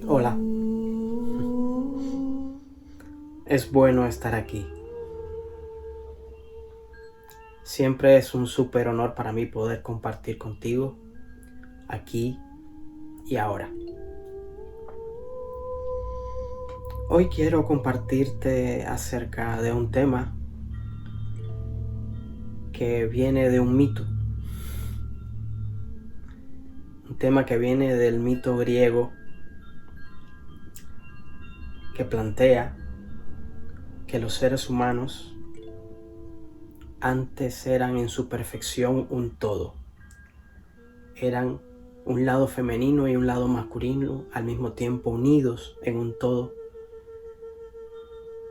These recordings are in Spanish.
Hola, es bueno estar aquí. Siempre es un súper honor para mí poder compartir contigo aquí y ahora. Hoy quiero compartirte acerca de un tema que viene de un mito. Un tema que viene del mito griego que plantea que los seres humanos antes eran en su perfección un todo. Eran un lado femenino y un lado masculino al mismo tiempo unidos en un todo,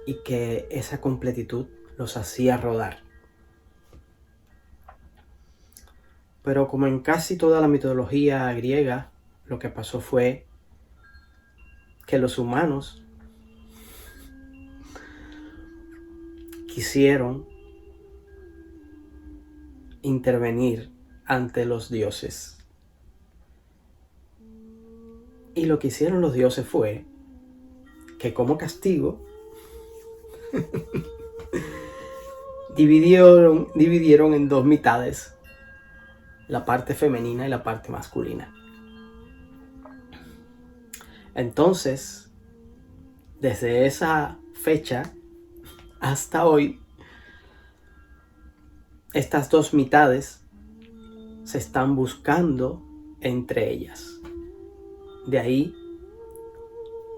y que esa completitud los hacía rodar. Pero como en casi toda la mitología griega, lo que pasó fue que los humanos quisieron intervenir ante los dioses. Y lo que hicieron los dioses fue que, como castigo, dividieron en dos mitades, la parte femenina y la parte masculina. Entonces, desde esa fecha hasta hoy, estas dos mitades se están buscando entre ellas. De ahí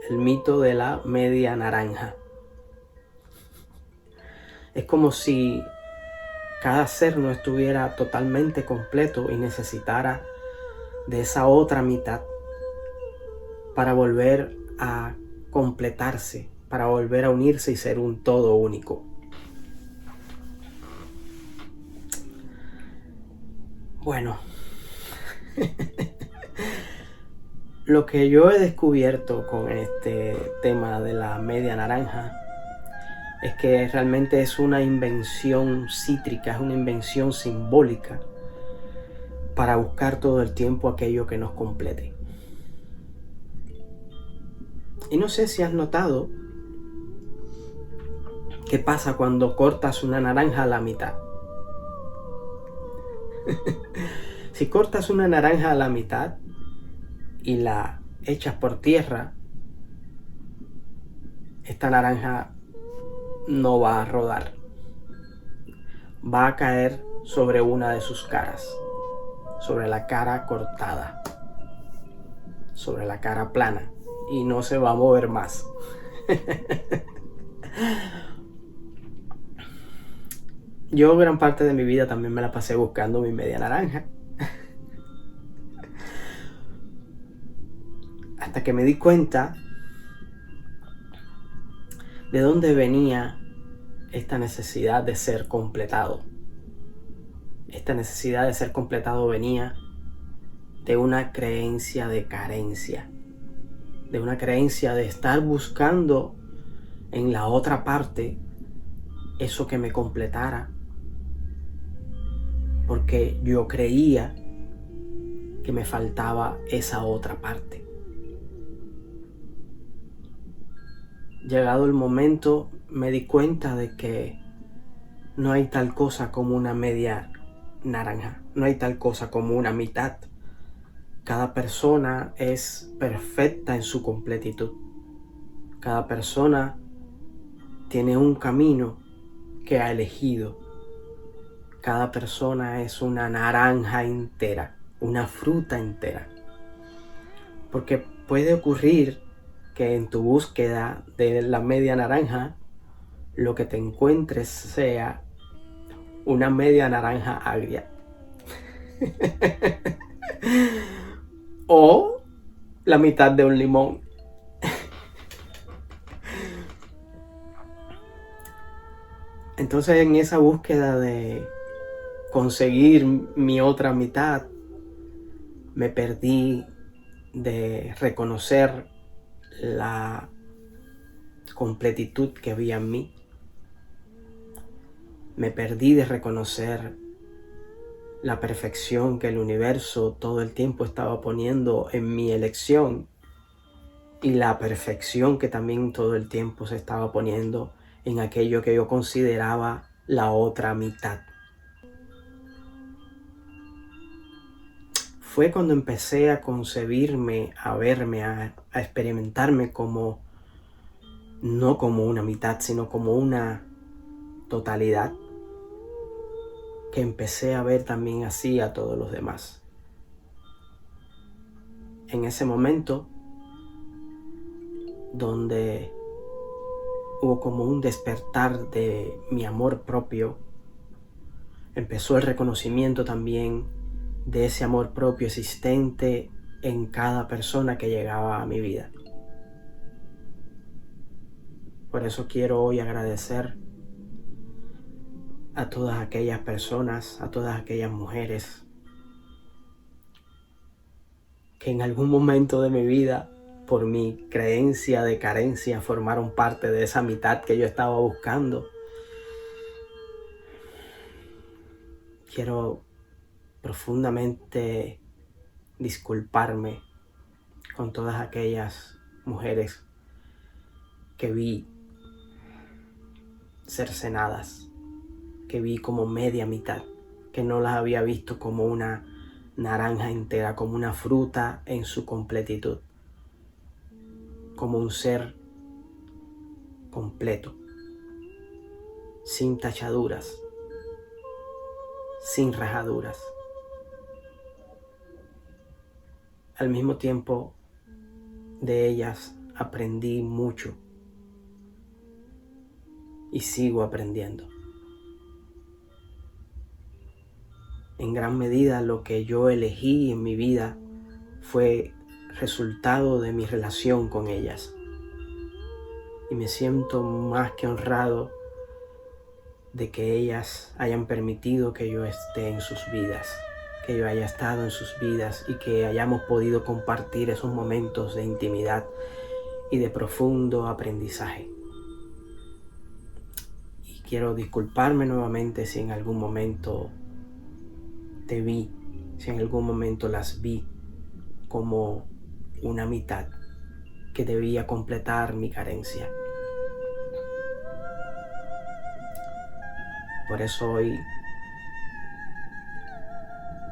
el mito de la media naranja. Es como si cada ser no estuviera totalmente completo y necesitara de esa otra mitad para volver a completarse, para volver a unirse y ser un todo único. Bueno, lo que yo he descubierto con este tema de la media naranja es que realmente es una invención cítrica, es una invención simbólica para buscar todo el tiempo aquello que nos complete. Y no sé si has notado qué pasa cuando cortas una naranja a la mitad. Si cortas una naranja a la mitad y la echas por tierra, esta naranja no va a rodar. Va a caer sobre una de sus caras, sobre la cara cortada, sobre la cara plana, y no se va a mover más. Yo gran parte de mi vida también me la pasé buscando mi media naranja. Hasta que me di cuenta de dónde venía esta necesidad de ser completado. Esta necesidad de ser completado venía de una creencia de carencia, de una creencia de estar buscando en la otra parte eso que me completara, porque yo creía que me faltaba esa otra parte. Llegado el momento, me di cuenta de que no hay tal cosa como una media naranja, no hay tal cosa como una mitad. Cada persona es perfecta en su completitud. Cada persona tiene un camino que ha elegido. Cada persona es una naranja entera, una fruta entera. Porque puede ocurrir que en tu búsqueda de la media naranja, lo que te encuentres sea una media naranja agria. O la mitad de un limón. Entonces, en esa búsqueda de conseguir mi otra mitad, me perdí de reconocer la completitud que había en mí. Me perdí de reconocer la perfección que el universo todo el tiempo estaba poniendo en mi elección y la perfección que también todo el tiempo se estaba poniendo en aquello que yo consideraba la otra mitad. Fue cuando empecé a concebirme, a verme, a experimentarme como, no como una mitad, sino como una totalidad, que empecé a ver también así a todos los demás. En ese momento, donde hubo como un despertar de mi amor propio, empezó el reconocimiento también de ese amor propio existente en cada persona que llegaba a mi vida. Por eso quiero hoy agradecer a todas aquellas personas, a todas aquellas mujeres que en algún momento de mi vida, por mi creencia de carencia, formaron parte de esa mitad que yo estaba buscando. Quiero profundamente disculparme con todas aquellas mujeres que vi cercenadas, que vi como media mitad, que no las había visto como una naranja entera, como una fruta en su completitud, como un ser completo, sin tachaduras, sin rajaduras. Al mismo tiempo, de ellas aprendí mucho y sigo aprendiendo. En gran medida lo que yo elegí en mi vida fue resultado de mi relación con ellas. Y me siento más que honrado de que ellas hayan permitido que yo esté en sus vidas, que yo haya estado en sus vidas y que hayamos podido compartir esos momentos de intimidad y de profundo aprendizaje. Y quiero disculparme nuevamente si en algún momento te vi, si en algún momento las vi como una mitad que debía completar mi carencia. Por eso hoy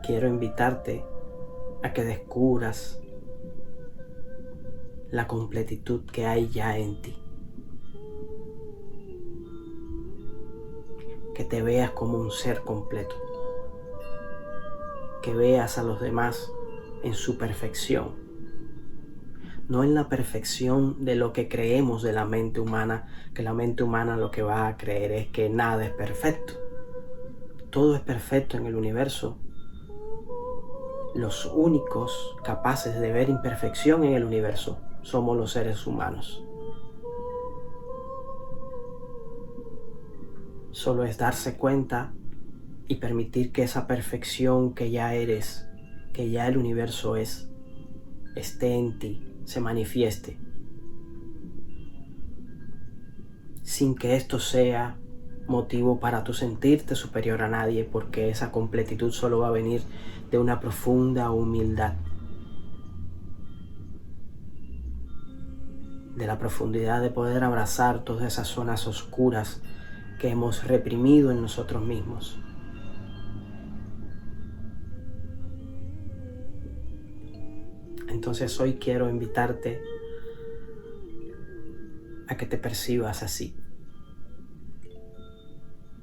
quiero invitarte a que descubras la completitud que hay ya en ti. Que te veas como un ser completo. Que veas a los demás en su perfección. No en la perfección de lo que creemos de la mente humana, que la mente humana lo que va a creer es que nada es perfecto. Todo es perfecto en el universo. Los únicos capaces de ver imperfección en el universo somos los seres humanos. Solo es darse cuenta y permitir que esa perfección que ya eres, que ya el universo es, esté en ti, se manifieste. Sin que esto sea motivo para tu sentirte superior a nadie, porque esa completitud solo va a venir de una profunda humildad. De la profundidad de poder abrazar todas esas zonas oscuras que hemos reprimido en nosotros mismos. Entonces hoy quiero invitarte a que te percibas así,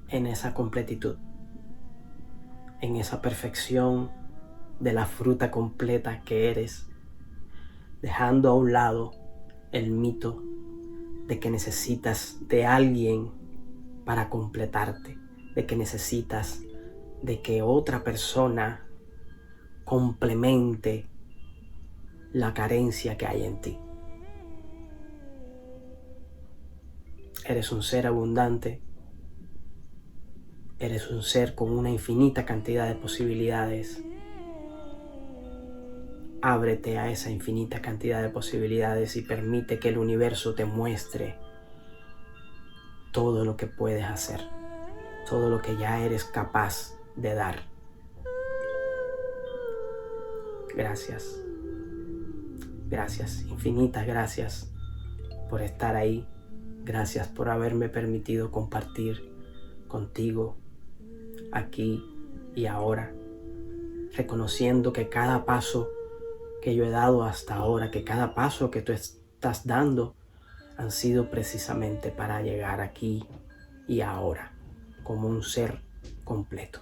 en esa completitud, en esa perfección de la fruta completa que eres, dejando a un lado el mito de que necesitas de alguien para completarte, de que necesitas de que otra persona complemente la carencia que hay en ti. Eres un ser abundante, eres un ser con una infinita cantidad de posibilidades. Ábrete a esa infinita cantidad de posibilidades y permite que el universo te muestre todo lo que puedes hacer, todo lo que ya eres capaz de dar. Gracias, gracias, infinitas gracias por estar ahí. Gracias por haberme permitido compartir contigo aquí y ahora, reconociendo que cada paso que yo he dado hasta ahora, que cada paso que tú estás dando han sido precisamente para llegar aquí y ahora como un ser completo.